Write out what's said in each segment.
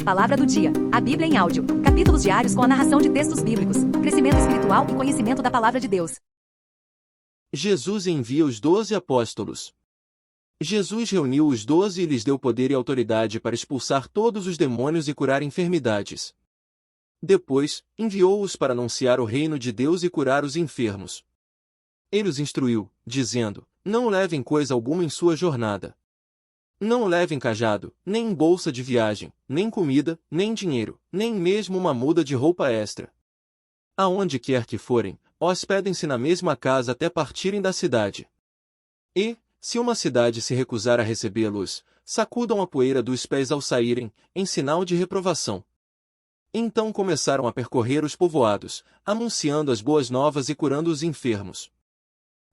Palavra do dia. A Bíblia em áudio. Capítulos diários com a narração de textos bíblicos. Crescimento espiritual e conhecimento da Palavra de Deus. Jesus envia os 12 apóstolos. Jesus reuniu os 12 e lhes deu poder e autoridade para expulsar todos os demônios e curar enfermidades. Depois, enviou-os para anunciar o reino de Deus e curar os enfermos. Ele os instruiu, dizendo: não levem coisa alguma em sua jornada. Não levem cajado, nem bolsa de viagem, nem comida, nem dinheiro, nem mesmo uma muda de roupa extra. Aonde quer que forem, hospedem-se na mesma casa até partirem da cidade. E, se uma cidade se recusar a recebê-los, sacudam a poeira dos pés ao saírem, em sinal de reprovação. Então começaram a percorrer os povoados, anunciando as boas novas e curando os enfermos.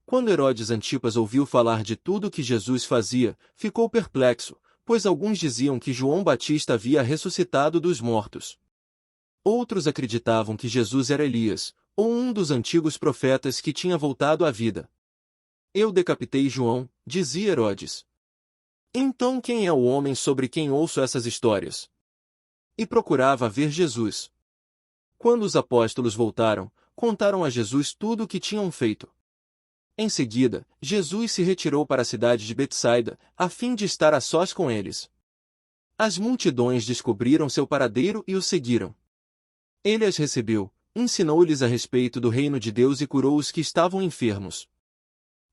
Quando Herodes Antipas ouviu falar de tudo o que Jesus fazia, ficou perplexo, pois alguns diziam que João Batista havia ressuscitado dos mortos. Outros acreditavam que Jesus era Elias, ou um dos antigos profetas que tinha voltado à vida. Eu decapitei João, dizia Herodes. Então quem é o homem sobre quem ouço essas histórias? E procurava ver Jesus. Quando os apóstolos voltaram, contaram a Jesus tudo o que tinham feito. Em seguida, Jesus se retirou para a cidade de Betsaida, a fim de estar a sós com eles. As multidões descobriram seu paradeiro e o seguiram. Ele as recebeu, ensinou-lhes a respeito do reino de Deus e curou os que estavam enfermos.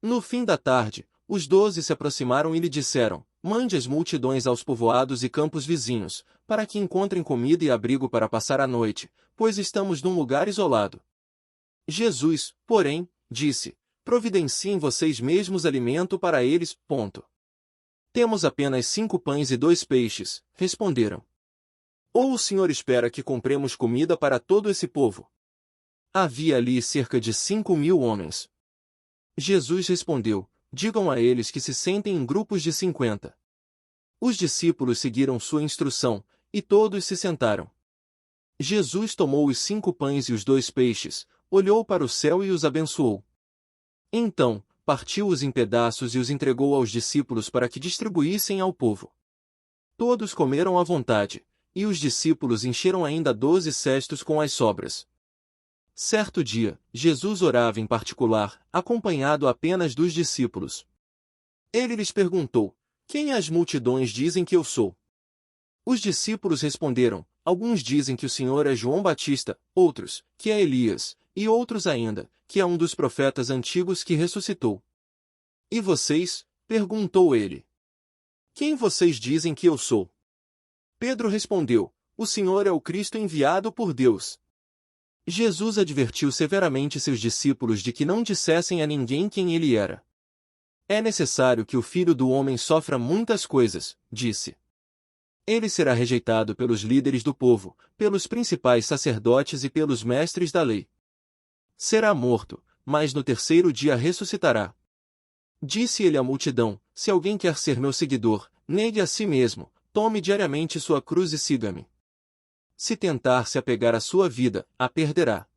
No fim da tarde, os 12 se aproximaram e lhe disseram: mande as multidões aos povoados e campos vizinhos, para que encontrem comida e abrigo para passar a noite, pois estamos num lugar isolado. Jesus, porém, disse: providenciem vocês mesmos alimento para eles. Temos apenas 5 pães e 2 peixes, responderam. Ou o Senhor espera que compremos comida para todo esse povo? Havia ali cerca de 5.000 homens. Jesus respondeu: digam a eles que se sentem em grupos de 50. Os discípulos seguiram sua instrução, e todos se sentaram. Jesus tomou os 5 pães e os 2 peixes, olhou para o céu e os abençoou. Então, partiu-os em pedaços e os entregou aos discípulos para que distribuíssem ao povo. Todos comeram à vontade, e os discípulos encheram ainda 12 cestos com as sobras. Certo dia, Jesus orava em particular, acompanhado apenas dos discípulos. Ele lhes perguntou: quem as multidões dizem que eu sou? Os discípulos responderam: alguns dizem que o Senhor é João Batista, outros, que é Elias, e outros ainda, que é um dos profetas antigos que ressuscitou. E vocês? Perguntou ele. Quem vocês dizem que eu sou? Pedro respondeu: o Senhor é o Cristo enviado por Deus. Jesus advertiu severamente seus discípulos de que não dissessem a ninguém quem ele era. É necessário que o Filho do Homem sofra muitas coisas, disse. Ele será rejeitado pelos líderes do povo, pelos principais sacerdotes e pelos mestres da lei. Será morto, mas no terceiro dia ressuscitará. Disse ele à multidão: se alguém quer ser meu seguidor, negue a si mesmo, tome diariamente sua cruz e siga-me. Se tentar se apegar à sua vida, a perderá.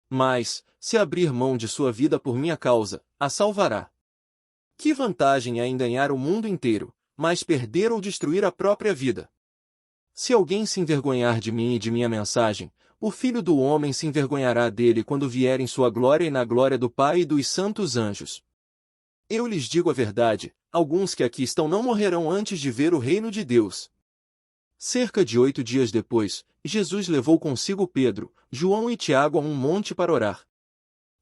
Mas, se abrir mão de sua vida por minha causa, a salvará. Que vantagem há em ganhar o mundo inteiro, mas perder ou destruir a própria vida? Se alguém se envergonhar de mim e de minha mensagem, o Filho do Homem se envergonhará dele quando vier em sua glória e na glória do Pai e dos santos anjos. Eu lhes digo a verdade, alguns que aqui estão não morrerão antes de ver o reino de Deus. Cerca de 8 dias depois, Jesus levou consigo Pedro, João e Tiago a um monte para orar.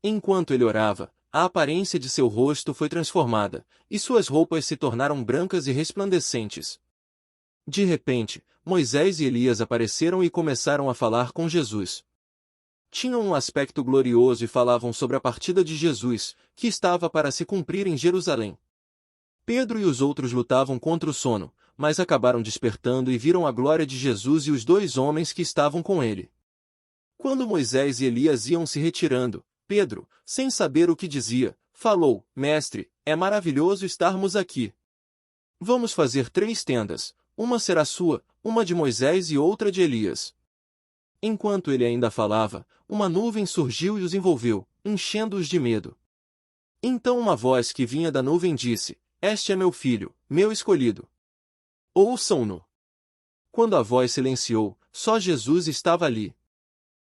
Enquanto ele orava, a aparência de seu rosto foi transformada, e suas roupas se tornaram brancas e resplandecentes. De repente, Moisés e Elias apareceram e começaram a falar com Jesus. Tinham um aspecto glorioso e falavam sobre a partida de Jesus, que estava para se cumprir em Jerusalém. Pedro e os outros lutavam contra o sono, mas acabaram despertando e viram a glória de Jesus e os 2 homens que estavam com ele. Quando Moisés e Elias iam se retirando, Pedro, sem saber o que dizia, falou: Mestre, é maravilhoso estarmos aqui. Vamos fazer 3 tendas, uma será sua, uma de Moisés e outra de Elias. Enquanto ele ainda falava, uma nuvem surgiu e os envolveu, enchendo-os de medo. Então uma voz que vinha da nuvem disse: Este é meu filho, meu escolhido. Ouçam-no. Quando a voz silenciou, só Jesus estava ali.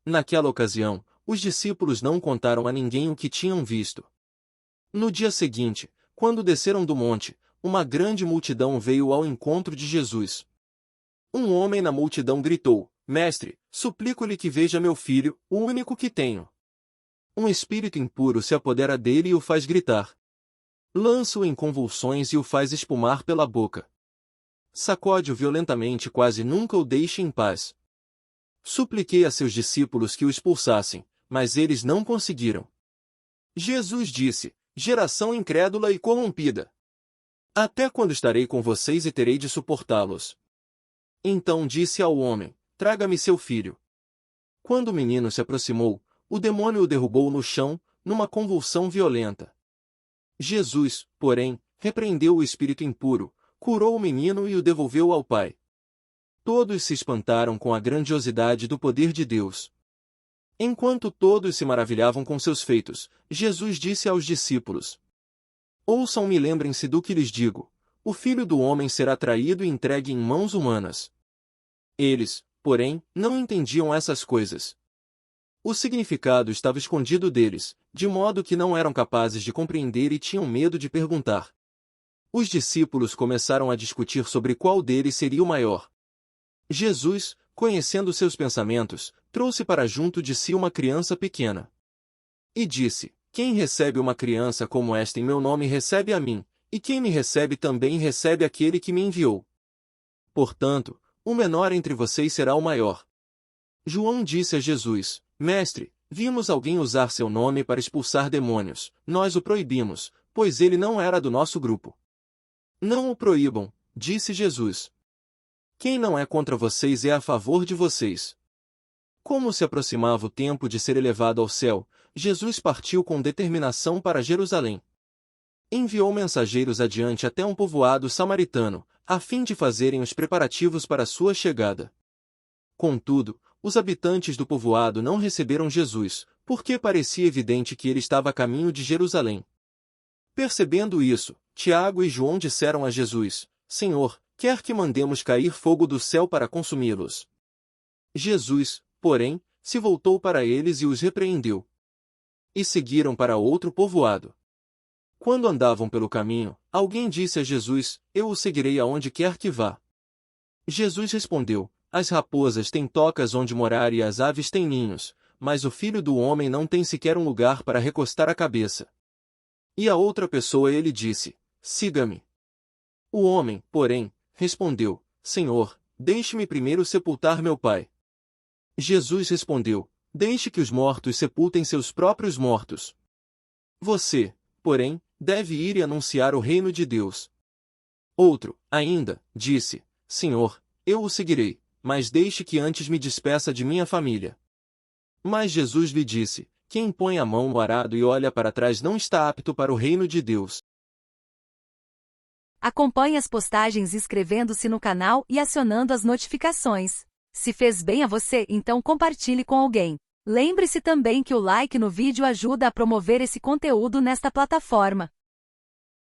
Naquela ocasião, os discípulos não contaram a ninguém o que tinham visto. No dia seguinte, quando desceram do monte, uma grande multidão veio ao encontro de Jesus. Um homem na multidão gritou: Mestre, suplico-lhe que veja meu filho, o único que tenho. Um espírito impuro se apodera dele e o faz gritar. Lança-o em convulsões e o faz espumar pela boca. Sacode-o violentamente, quase nunca o deixe em paz. Supliquei a seus discípulos que o expulsassem, mas eles não conseguiram. Jesus disse: Geração incrédula e corrompida. Até quando estarei com vocês e terei de suportá-los? Então disse ao homem: Traga-me seu filho. Quando o menino se aproximou, o demônio o derrubou no chão, numa convulsão violenta. Jesus, porém, repreendeu o espírito impuro, curou o menino e o devolveu ao pai. Todos se espantaram com a grandiosidade do poder de Deus. Enquanto todos se maravilhavam com seus feitos, Jesus disse aos discípulos: Ouçam-me e lembrem-se do que lhes digo: o Filho do Homem será traído e entregue em mãos humanas. Eles, porém, não entendiam essas coisas. O significado estava escondido deles, de modo que não eram capazes de compreender e tinham medo de perguntar. Os discípulos começaram a discutir sobre qual deles seria o maior. Jesus, conhecendo seus pensamentos, trouxe para junto de si uma criança pequena. E disse: Quem recebe uma criança como esta em meu nome recebe a mim, e quem me recebe também recebe aquele que me enviou. Portanto, o menor entre vocês será o maior. João disse a Jesus: Mestre, vimos alguém usar seu nome para expulsar demônios, nós o proibimos, pois ele não era do nosso grupo. Não o proíbam, disse Jesus. Quem não é contra vocês é a favor de vocês. Como se aproximava o tempo de ser elevado ao céu, Jesus partiu com determinação para Jerusalém. Enviou mensageiros adiante até um povoado samaritano, a fim de fazerem os preparativos para sua chegada. Contudo, os habitantes do povoado não receberam Jesus, porque parecia evidente que ele estava a caminho de Jerusalém. Percebendo isso, Tiago e João disseram a Jesus: Senhor, quer que mandemos cair fogo do céu para consumi-los? Jesus, porém, se voltou para eles e os repreendeu. E seguiram para outro povoado. Quando andavam pelo caminho, alguém disse a Jesus: Eu o seguirei aonde quer que vá. Jesus respondeu: As raposas têm tocas onde morar e as aves têm ninhos, mas o Filho do Homem não tem sequer um lugar para recostar a cabeça. E a outra pessoa ele disse: Siga-me. O homem, porém, respondeu: Senhor, deixe-me primeiro sepultar meu pai. Jesus respondeu: Deixe que os mortos sepultem seus próprios mortos. Você, porém, deve ir e anunciar o reino de Deus. Outro, ainda, disse: Senhor, eu o seguirei, mas deixe que antes me despeça de minha família. Mas Jesus lhe disse: Quem põe a mão no arado e olha para trás não está apto para o reino de Deus. Acompanhe as postagens inscrevendo-se no canal e acionando as notificações. Se fez bem a você, então compartilhe com alguém. Lembre-se também que o like no vídeo ajuda a promover esse conteúdo nesta plataforma.